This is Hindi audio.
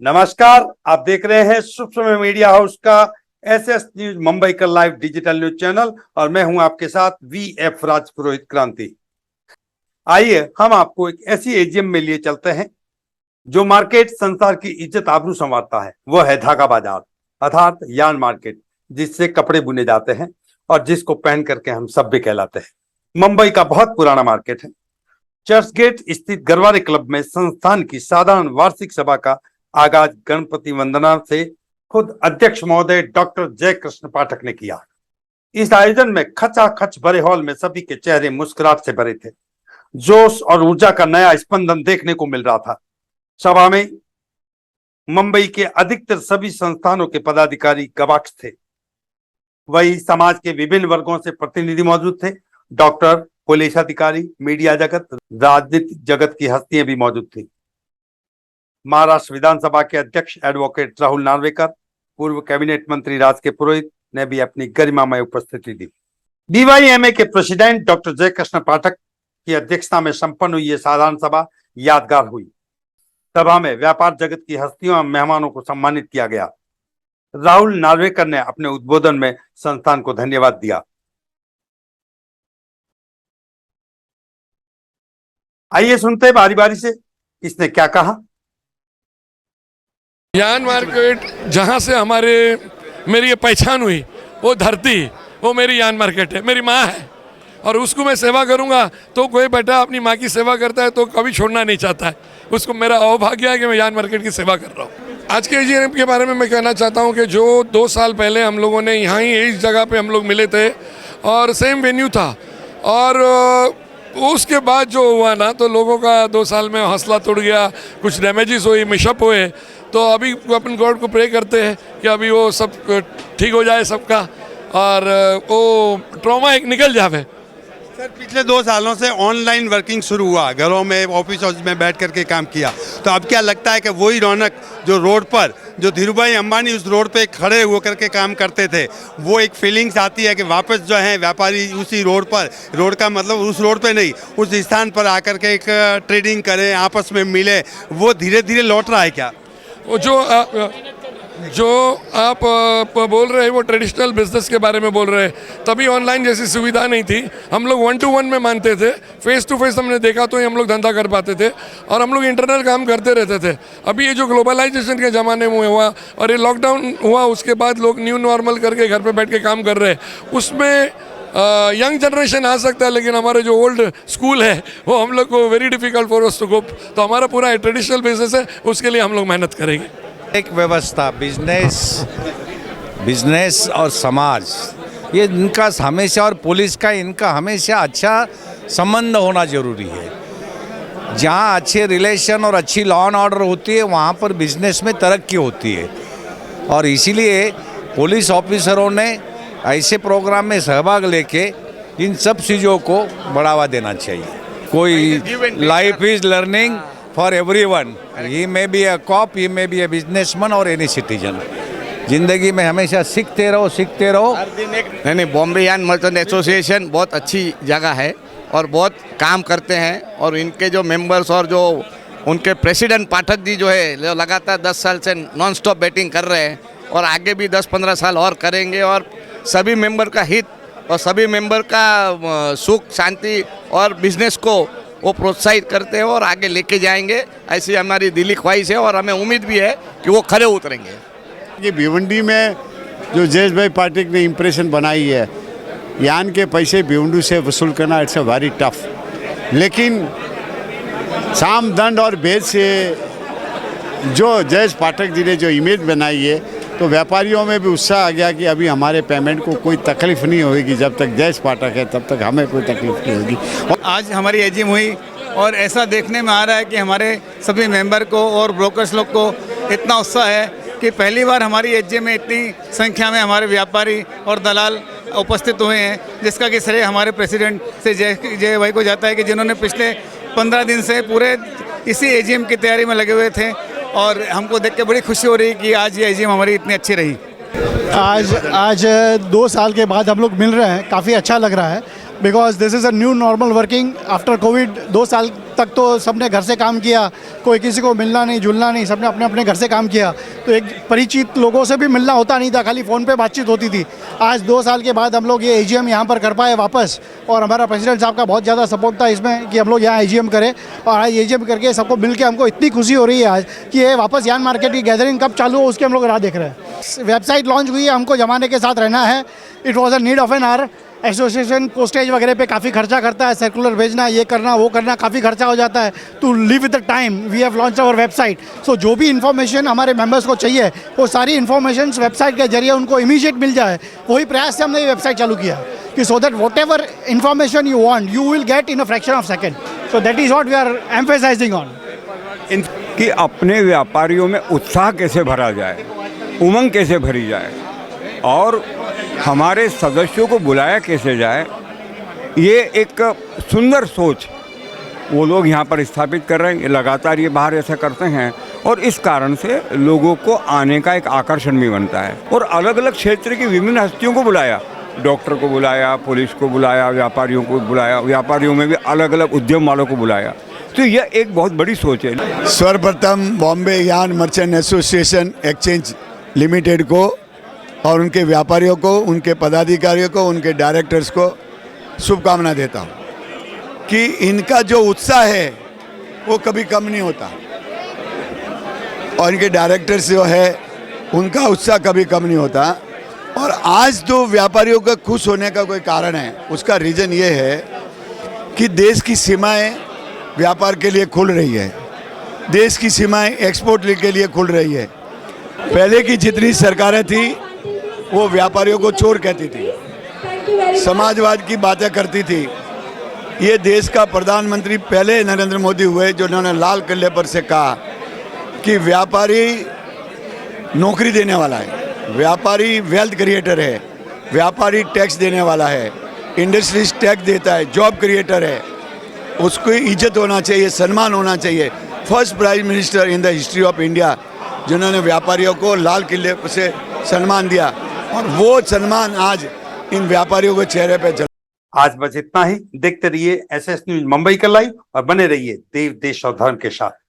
नमस्कार, आप देख रहे हैं शुभ समय मीडिया हाउस का एसएस न्यूज मुंबई का लाइव डिजिटल न्यूज चैनल और मैं हूं आपके साथ वीएफ राजपुरोहित क्रांति। आइए हम आपको एक ऐसी एजीएम में लिए चलते हैं जो मार्केट संसार की इज्जत आबरू संवारता है। वो है धागा बाजार अर्थात यार्न मार्केट, जिससे कपड़े बुने जाते हैं और जिसको पहन करके हम सभ्य कहलाते हैं। मुंबई का बहुत पुराना मार्केट है। चर्च गेट स्थित गरवारे क्लब में संस्थान की साधारण वार्षिक सभा का आगाज गणपति वंदना से खुद अध्यक्ष महोदय डॉक्टर जयकृष्ण पाठक ने किया। इस आयोजन में खचाखच भरे हॉल में सभी के चेहरे मुस्कुराहट से भरे थे। जोश और ऊर्जा का नया स्पंदन देखने को मिल रहा था। सभा में मुंबई के अधिकतर सभी संस्थानों के पदाधिकारी गवाक्ष थे। वही समाज के विभिन्न वर्गों से प्रतिनिधि मौजूद थे। डॉक्टर, पुलिस अधिकारी, मीडिया जगत, राजनीतिक जगत की हस्तियां भी मौजूद थी। महाराष्ट्र विधानसभा के अध्यक्ष एडवोकेट राहुल नार्वेकर, पूर्व कैबिनेट मंत्री राज के पुरोहित ने भी अपनी गरिमामय उपस्थिति दी। डीवाईएमए के प्रेसिडेंट डॉक्टर जयकृष्ण पाठक की अध्यक्षता में संपन्न हुई यह साधारण सभा यादगार हुई। सभा में व्यापार जगत की हस्तियों और मेहमानों को सम्मानित किया गया। राहुल नार्वेकर ने अपने उद्बोधन में संस्थान को धन्यवाद दिया। आइए सुनते बारी बारी से किसने क्या कहा। यार्न मार्केट जहाँ से मेरी ये पहचान हुई, वो धरती, वो मेरी यार्न मार्केट है, मेरी माँ है और उसको मैं सेवा करूँगा। तो कोई बेटा अपनी माँ की सेवा करता है तो कभी छोड़ना नहीं चाहता है। उसको मेरा अवभाग्य है कि मैं यार्न मार्केट की सेवा कर रहा हूँ। आज के एजीएम के बारे में मैं कहना चाहता हूँ कि जो 2 साल पहले हम लोगों ने यहाँ ही इस जगह पे हम लोग मिले थे और सेम वेन्यू था और उसके बाद जो हुआ ना, तो लोगों का 2 साल में हौसला टूट गया, कुछ डैमेजेस हुई, मिशअप हुए। तो अभी अपन गॉड को प्रे करते हैं कि अभी वो सब ठीक हो जाए सबका और वो ट्रॉमा एक निकल जावे। सर, पिछले 2 सालों से ऑनलाइन वर्किंग शुरू हुआ, घरों में ऑफिस में बैठ करके काम किया, तो अब क्या लगता है कि वही रौनक जो रोड पर, जो धीरूभाई अंबानी उस रोड पे खड़े हुए करके काम करते थे, वो एक फीलिंग्स आती है कि वापस जो है व्यापारी उसी रोड पर, रोड का मतलब उस रोड पे नहीं, उस स्थान पर आकर के एक ट्रेडिंग करें, आपस में मिले, वो धीरे धीरे लौट रहा है क्या? वो जो आप बोल रहे हैं वो ट्रेडिशनल बिजनेस के बारे में बोल रहे हैं। तभी ऑनलाइन जैसी सुविधा नहीं थी। हम लोग 1 to 1 में मानते थे, फेस टू फेस हमने देखा तो ही हम लोग धंधा कर पाते थे और हम लोग इंटरनल काम करते रहते थे। अभी ये जो ग्लोबलाइजेशन के ज़माने में हुआ और ये लॉकडाउन हुआ, उसके बाद लोग न्यू नॉर्मल करके घर पे बैठ के काम कर रहे हैं। उसमें यंग जनरेशन आ सकता है, लेकिन हमारे जो ओल्ड स्कूल है वो हम लोग को very difficult for us to cope. तो हमारा पूरा ट्रेडिशनल बिजनेस है, उसके लिए हम लोग मेहनत करेंगे। एक व्यवस्था, बिजनेस और समाज, ये इनका हमेशा, और पुलिस का इनका हमेशा अच्छा संबंध होना जरूरी है। जहाँ अच्छे रिलेशन और अच्छी लॉ एंड ऑर्डर होती है, वहाँ पर बिजनेस में तरक्की होती है। और इसीलिए पुलिस ऑफिसरों ने ऐसे प्रोग्राम में सहभाग लेके इन सब चीज़ों को बढ़ावा देना चाहिए। कोई life is learning for everyone, he may be a cop, he may be a businessman और एनी सिटीजन। जिंदगी में हमेशा सीखते रहो। नहीं, बॉम्बे यार्न मर्चेंट एसोसिएशन बहुत अच्छी जगह है और बहुत काम करते हैं और इनके जो मेंबर्स और जो उनके प्रेसिडेंट पाठक जी जो है, जो लगातार 10 साल से नॉन स्टॉप बैटिंग कर रहे हैं और आगे भी 10-15 साल और करेंगे और सभी मेंबर का हित और सभी मेंबर का सुख शांति और बिजनेस को वो प्रोत्साहित करते हैं और आगे लेके जाएंगे, ऐसी हमारी दिली ख्वाहिश है और हमें उम्मीद भी है कि वो खरे उतरेंगे। ये भिवंडी में जो जयेश भाई पाठक ने इम्प्रेशन बनाई है, यार्न के पैसे भिवंडी से वसूल करना इट्स अ वेरी टफ। लेकिन साम दंड और भेद से जो जयेश पाठक जी ने जो इमेज बनाई है, तो व्यापारियों में भी उत्साह आ गया कि अभी हमारे पेमेंट को कोई तकलीफ नहीं होगी। जब तक जयेश पाठक है तब तक हमें कोई तकलीफ नहीं होगी। आज हमारी एजीएम हुई और ऐसा देखने में आ रहा है कि हमारे सभी मेंबर को और ब्रोकर्स लोग को इतना उत्साह है कि पहली बार हमारी एजीएम में इतनी संख्या में हमारे व्यापारी और दलाल उपस्थित हुए हैं, जिसका कि श्रेय हमारे प्रेसिडेंट से जय भाई को जाता है कि जिन्होंने पिछले 15 दिन से पूरे इसी एजीएम की तैयारी में लगे हुए थे और हमको देख के बड़ी खुशी हो रही है कि आज ये एजीएम हमारी इतनी अच्छी रही। आज 2 साल के बाद हम लोग मिल रहे हैं, काफ़ी अच्छा लग रहा है because this is a new normal working after Covid. 2 साल तक तो सबने घर से काम किया, कोई किसी को मिलना नहीं जुलना नहीं, सबने अपने अपने घर से काम किया, तो एक परिचित लोगों से भी मिलना होता नहीं था, खाली फ़ोन पे बातचीत होती थी। आज 2 साल के बाद हम लोग ये AGM यहाँ पर कर पाए वापस, और हमारा प्रेसिडेंट साहब का बहुत ज़्यादा सपोर्ट था इसमें कि हम लोग यहाँ AGM करें, और आज AGM करके सबको मिल के हमको इतनी खुशी हो रही है आज कि ये वापस यान मार्केट की गैदरिंग कब चालू हो उसकी हम लोग राह देख रहे हैं। वेबसाइट लॉन्च हुई है, हमको ज़माने के साथ रहना है। It was a need of an hour. Association postage वगैरह पे काफ़ी खर्चा करता है, सर्कुलर भेजना, ये करना वो करना, काफ़ी खर्चा हो जाता है। To live with the time we have launch our website. So जो भी इन्फॉर्मेशन हमारे मेंबर्स को चाहिए वो सारी इन्फॉर्मेशन वेबसाइट के जरिए उनको इमीडिएट मिल जाए, वही प्रयास से हमने ये वेबसाइट चालू किया कि so that whatever information you want you will get in a fraction of second. So that is what we are emphasising on. कि अपने व्यापारियों में उत्साह कैसे भरा जाए, उमंग कैसे भरी जाए और हमारे सदस्यों को बुलाया कैसे जाए, ये एक सुंदर सोच वो लोग यहाँ पर स्थापित कर रहे हैं। लगातार ये बाहर ऐसा करते हैं और इस कारण से लोगों को आने का एक आकर्षण भी बनता है। और अलग अलग क्षेत्र की विभिन्न हस्तियों को बुलाया, डॉक्टर को बुलाया, पुलिस को बुलाया, व्यापारियों को बुलाया, व्यापारियों में भी अलग अलग उद्यम वालों को बुलाया, तो यह एक बहुत बड़ी सोच है। सर्वप्रथम Bombay yarn merchant association exchange limited को और उनके व्यापारियों को, उनके पदाधिकारियों को, उनके डायरेक्टर्स को शुभकामना देता हूँ कि इनका जो उत्साह है वो कभी कम नहीं होता, और इनके डायरेक्टर्स जो है उनका उत्साह कभी कम नहीं होता। और आज जो व्यापारियों का खुश होने का कोई कारण है, उसका रीज़न ये है कि देश की सीमाएं व्यापार के लिए खुल रही है, देश की सीमाएं एक्सपोर्ट के लिए खुल रही है। पहले की जितनी सरकारें थी वो व्यापारियों को चोर कहती थी, समाजवाद की बातें करती थी। ये देश का प्रधानमंत्री पहले नरेंद्र मोदी हुए जिन्होंने लाल किले पर से कहा कि व्यापारी नौकरी देने वाला है, व्यापारी वेल्थ क्रिएटर है, व्यापारी टैक्स देने वाला है, इंडस्ट्रीज टैक्स देता है, जॉब क्रिएटर है, उसको इज्जत होना चाहिए, सम्मान होना चाहिए। First prime minister in the history of India जिन्होंने व्यापारियों को लाल किले से सम्मान दिया, और वो सम्मान आज इन व्यापारियों के चेहरे पे चल। आज बस इतना ही। देखते रहिए SS न्यूज मुंबई का लाइव और बने रहिए देश और धर्म के साथ।